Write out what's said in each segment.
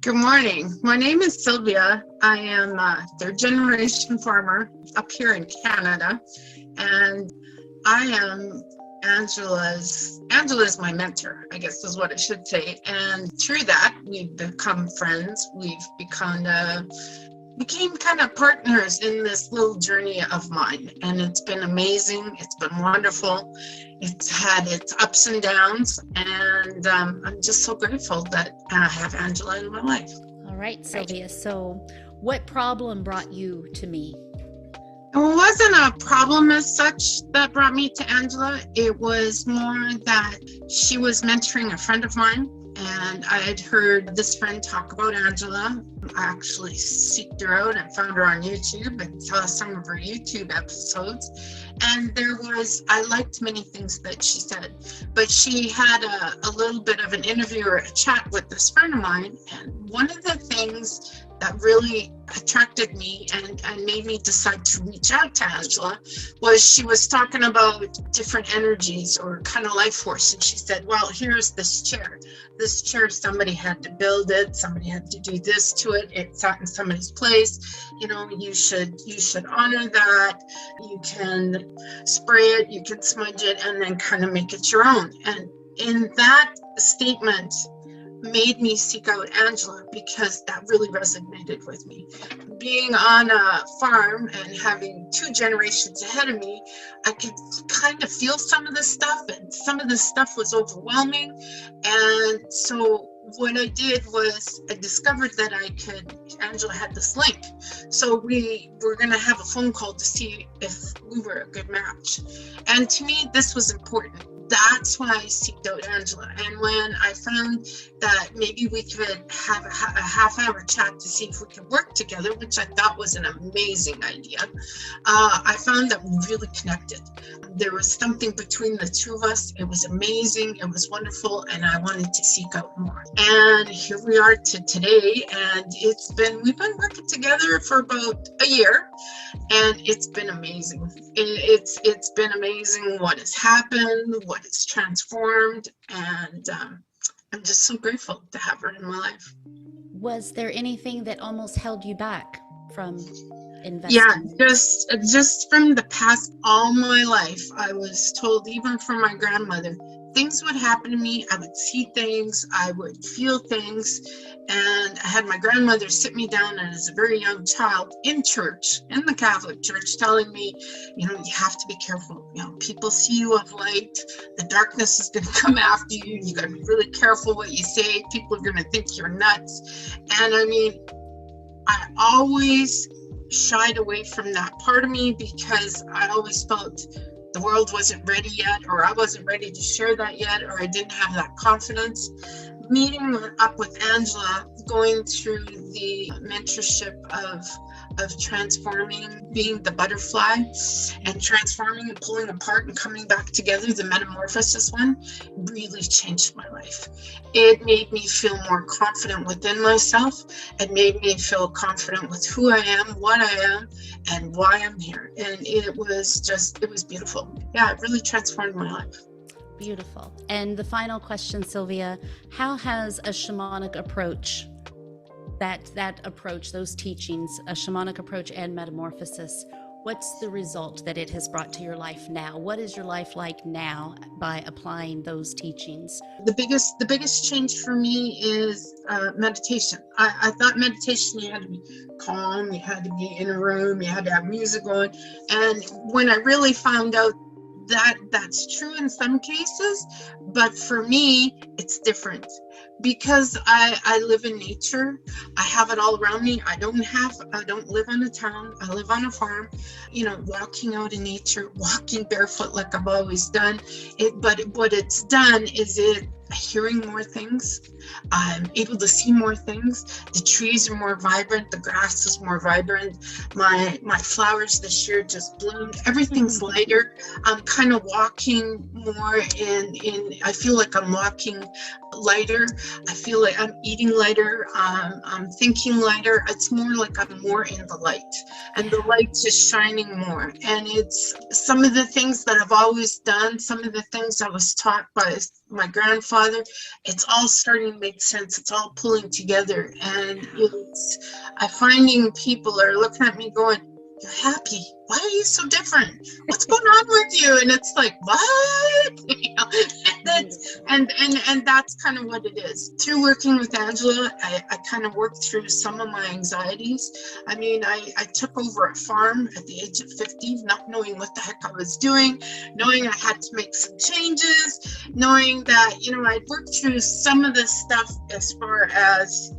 Good morning. My name is Sylvia. I am a third generation farmer up here in Canada, and I am Angela's my mentor, I guess is what I should say. And through that, we've become friends. We've became kind of partners in this little journey of mine, and it's been amazing. It's been wonderful. It's had its ups and downs, and I'm just so grateful that I have Angela in my life. All right, Sylvia. So what problem brought you to me? It wasn't a problem as such that brought me to Angela. It was more that she was mentoring a friend of mine, and I had heard this friend talk about Angela. I actually seeked her out and found her on YouTube and saw some of her YouTube episodes. And I liked many things that she said, but she had a little bit of an interview or a chat with this friend of mine. And one of the things that really attracted me and made me decide to reach out to Angela was she was talking about different energies or kind of life force. And she said, well, here's this chair. This chair, somebody had to build it. Somebody had to do this to it. It sat in somebody's place. You know, you should honor that. You can spray it, you can smudge it, and then kind of make it your own. And in that statement, made me seek out Angela because that really resonated with me. Being on a farm and having two generations ahead of me, I could kind of feel some of this stuff, and some of this stuff was overwhelming. And so what I did was I discovered that Angela had this link. So we were going to have a phone call to see if we were a good match. And to me, this was important. That's why I seeked out Angela. And when I found that maybe we could have a half-hour chat to see if we could work together, which I thought was an amazing idea, I found that we really connected. There was something between the two of us. It was amazing. It was wonderful. And I wanted to seek out more. And here we are to today. And we've been working together for about a year. And it's been amazing. It's been amazing what has happened, what has transformed, and I'm just so grateful to have her in my life. Was there anything that almost held you back from investing? Yeah, just from the past, all my life, I was told, even from my grandmother, things would happen to me. I would see things, I would feel things, and I had my grandmother sit me down as a very young child in church, in the Catholic Church, telling me, you have to be careful. People see you of light. The darkness is going to come after you. You got to be really careful what you say. People are going to think you're nuts. And I mean, I always shied away from that part of me because I always felt the world wasn't ready yet, or I wasn't ready to share that yet, or I didn't have that confidence. Meeting up with Angela, going through the mentorship of transforming, being the butterfly, and transforming and pulling apart and coming back together, the metamorphosis one, really changed my life. It made me feel more confident within myself. It made me feel confident with who I am, what I am, and why I'm here. And it was beautiful. Yeah, it really transformed my life. Beautiful. And the final question, Sylvia, how has a shamanic approach, that approach, those teachings, a shamanic approach and metamorphosis, what's the result that it has brought to your life now? What is your life like now by applying those teachings? The biggest change for me is meditation. I thought meditation, you had to be calm, you had to be in a room, you had to have music on. And when I really found out that's true in some cases, but for me, it's different. Because I live in nature, I have it all around me. I don't live on a town. I live on a farm. Walking out in nature, walking barefoot like I've always done. But what it's done is hearing more things. I'm able to see more things. The trees are more vibrant. The grass is more vibrant. My flowers this year just bloomed. Everything's lighter. I'm kind of walking more I feel like I'm walking lighter. I feel like I'm eating lighter. I'm thinking lighter. It's more like I'm more in the light, and the light is shining more. And it's some of the things that I've always done, some of the things I was taught by my grandfather, it's all starting to make sense. It's all pulling together. And I'm finding people are looking at me going, "You're happy. Why are you so different? What's going on with you?" And it's like, what? And that's kind of what it is. Through working with Angela, I kind of worked through some of my anxieties. I mean, I took over a farm at the age of 50, not knowing what the heck I was doing, knowing I had to make some changes, knowing that, I'd worked through some of this stuff as far as,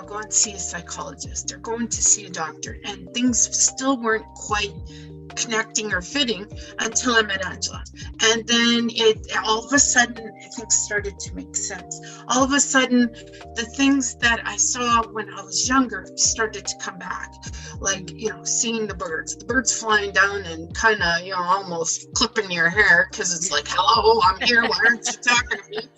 going to see a psychologist or going to see a doctor, and things still weren't quite connecting or fitting until I met Angela. And then it all of a sudden, things started to make sense. All of a sudden, the things that I saw when I was younger started to come back. Like, seeing the birds flying down and kind of, almost clipping your hair because it's like, "Hello, I'm here. Why aren't you talking to me?"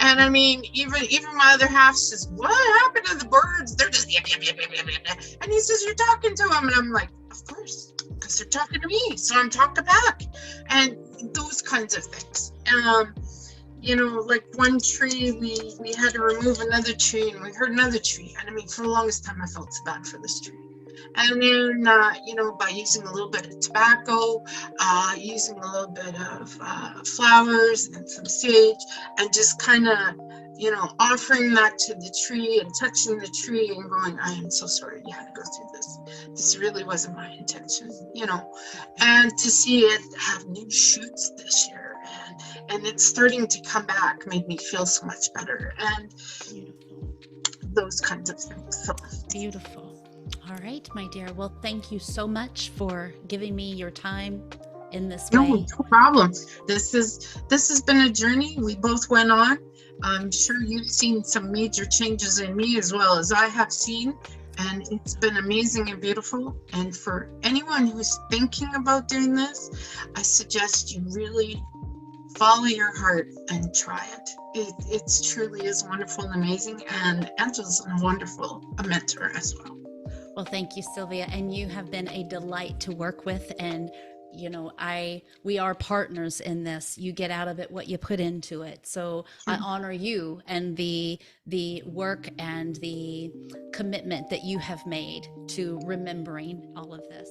And I mean, even my other half says, "What happened to the birds? They're just yip, yip, yip, yip, yip, yip." And he says, "You're talking to them." And I'm like, "Of course, because they're talking to me, so I'm talking back." And those kinds of things. Like one tree, we had to remove another tree, and we heard another tree. And I mean, for the longest time, I felt so bad for this tree. And then, by using a little bit of tobacco, using a little bit of flowers and some sage, and just kind of, offering that to the tree and touching the tree and going, "I am so sorry you had to go through this. This really wasn't my intention," and to see it have new shoots this year and it's starting to come back made me feel so much better, and those kinds of things. So Beautiful. All right, my dear. Well, thank you so much for giving me your time in this way. No problem. This has been a journey we both went on. I'm sure you've seen some major changes in me as well as I have seen, and it's been amazing and beautiful. And for anyone who's thinking about doing this, I suggest you really follow your heart and try it. It truly is wonderful and amazing, and Angela's a wonderful mentor as well. Well, thank you, Sylvia. And you have been a delight to work with. And, we are partners in this. You get out of it what you put into it. So I honor you and the work and the commitment that you have made to remembering all of this.